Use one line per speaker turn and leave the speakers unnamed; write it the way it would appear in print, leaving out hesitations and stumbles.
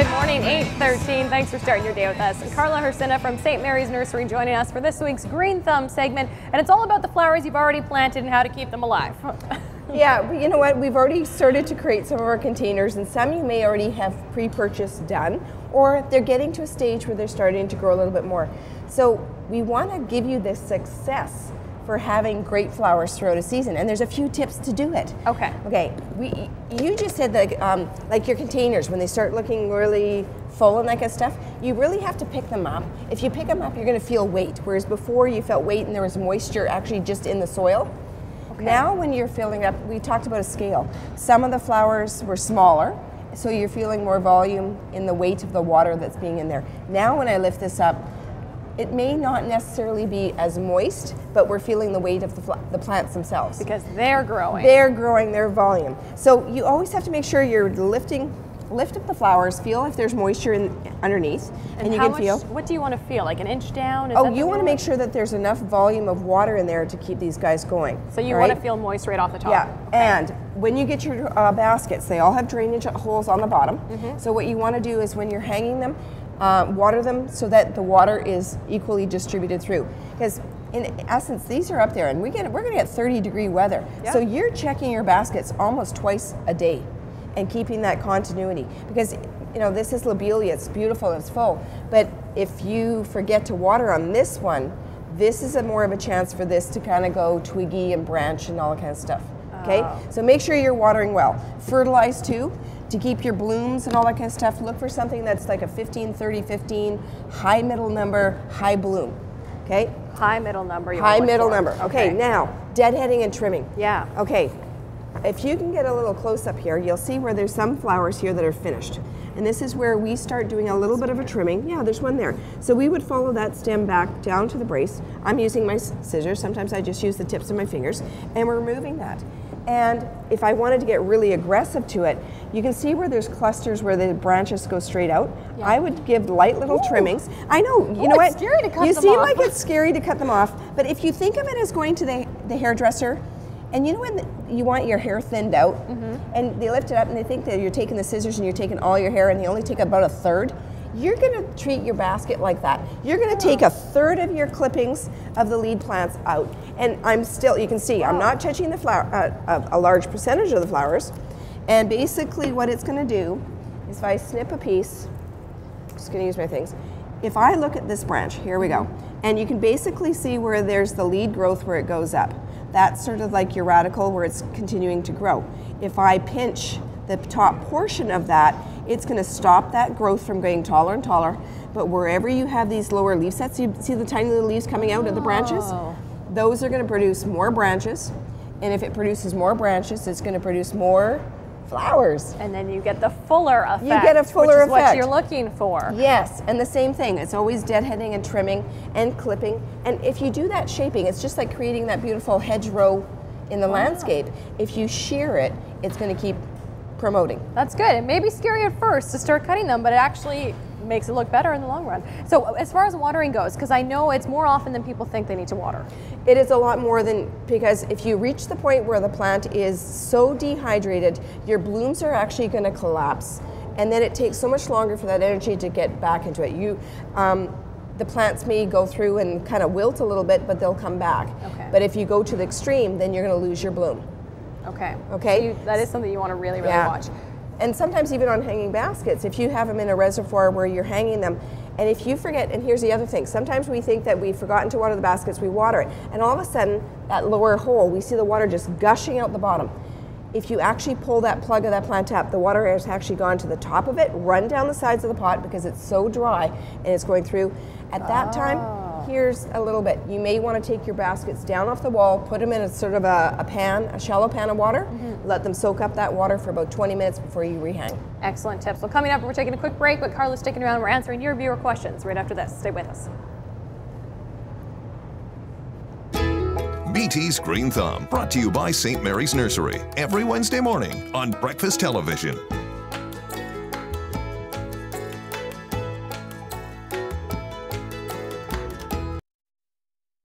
Good morning, 8:13. Thanks for starting your day with us. Carla Hrycyna from St. Mary's Nursery joining us for this week's Green Thumb segment. And it's all about the flowers you've already planted and how to keep them alive.
Yeah, but you know what? We've already started to create some of our containers, and some you may already have pre-purchased done, or they're getting to a stage where they're starting to grow a little bit more. So we want to give you this success for having great flowers throughout a season, and there's a few tips to do it.
Okay.
Okay. You just said that like your containers, when they start looking really full and that kind of stuff, you really have to pick them up. If you pick them up, you're going to feel weight, whereas before you felt weight and there was moisture actually just in the soil. Okay. Now when you're filling up, we talked about a scale. Some of the flowers were smaller, so you're feeling more volume in the weight of the water that's being in there. Now when I lift this up, it may not necessarily be as moist, but we're feeling the weight of the plants themselves.
Because they're growing.
They're growing their volume. So you always have to make sure you're lift up the flowers, feel if there's moisture underneath, and you can feel.
What do you want to feel, like an inch down?
You want to make sure that there's enough volume of water in there to keep these guys going.
So you want to feel moist right off the top.
Yeah,
okay.
And when you get your baskets, they all have drainage holes on the bottom. Mm-hmm. So what you want to do is when you're hanging them, water them so that the water is equally distributed through. Because in essence, these are up there, and we're going to get 30-degree weather. Yep. So you're checking your baskets almost twice a day and keeping that continuity. Because this is lobelia, it's beautiful, it's full. But if you forget to water on this one, this is more of a chance for this to kind of go twiggy and branch and all that kind of stuff. Okay, so make sure you're watering well. Fertilize too, to keep your blooms and all that kind of stuff. Look for something that's like a 15, 30, 15, high middle number, high bloom. Okay?
High middle number.
High middle number. Okay, now, deadheading and trimming.
Yeah.
Okay, if you can get a little close up here, you'll see where there's some flowers here that are finished. And this is where we start doing a little bit of a trimming. Yeah, there's one there. So we would follow that stem back down to the brace. I'm using my scissors. Sometimes I just use the tips of my fingers. And we're removing that. And if I wanted to get really aggressive to it, you can see where there's clusters where the branches go straight out. Yeah. I would give light little trimmings. I know, you know what?
It's scary to cut them off.
You seem like it's scary to cut them off, but if you think of it as going to the hairdresser, and you know when you want your hair thinned out, and they lift it up and they think that you're taking the scissors and you're taking all your hair and they only take about a third, you're going to treat your basket like that. You're going to take a third of your clippings of the lead plants out. And you can see, I'm not touching the flower, a large percentage of the flowers. And basically what it's going to do is if I snip a piece, I'm just going to use my things. If I look at this branch, here we go. And you can basically see where there's the lead growth where it goes up. That's sort of like your radical where it's continuing to grow. If I pinch the top portion of that, it's going to stop that growth from getting taller and taller. But wherever you have these lower leaf sets, you see the tiny little leaves coming out of the branches? Those are going to produce more branches. And if it produces more branches, it's going to produce more flowers.
And then you get the fuller effect.
You get a fuller effect.
Which is what you're looking for.
Yes, and the same thing. It's always deadheading and trimming and clipping. And if you do that shaping, it's just like creating that beautiful hedgerow in the landscape. If you shear it, it's going to keep promoting.
That's good. It may be scary at first to start cutting them, but it actually makes it look better in the long run. So as far as watering goes, because I know it's more often than people think they need to water.
It is a lot more than, because if you reach the point where the plant is so dehydrated, your blooms are actually going to collapse. And then it takes so much longer for that energy to get back into it. The plants may go through and kind of wilt a little bit, but they'll come back.
Okay.
But if you go to the extreme, then you're going to lose your bloom.
Okay.
Okay.
So that is something you want to really watch.
And sometimes even on hanging baskets, if you have them in a reservoir where you're hanging them, and if you forget, and here's the other thing, sometimes we think that we've forgotten to water the baskets, we water it, and all of a sudden, that lower hole, we see the water just gushing out the bottom. If you actually pull that plug of that plant up, the water has actually gone to the top of it, run down the sides of the pot because it's so dry and it's going through. At that time, here's a little bit. You may want to take your baskets down off the wall, put them in a sort of a shallow pan of water, let them soak up that water for about 20 minutes before you rehang.
Excellent tips. Well, coming up, we're taking a quick break, but Carla's sticking around. We're answering your viewer questions right after this. Stay with us.
BT's Green Thumb, brought to you by St. Mary's Nursery, every Wednesday morning on Breakfast Television.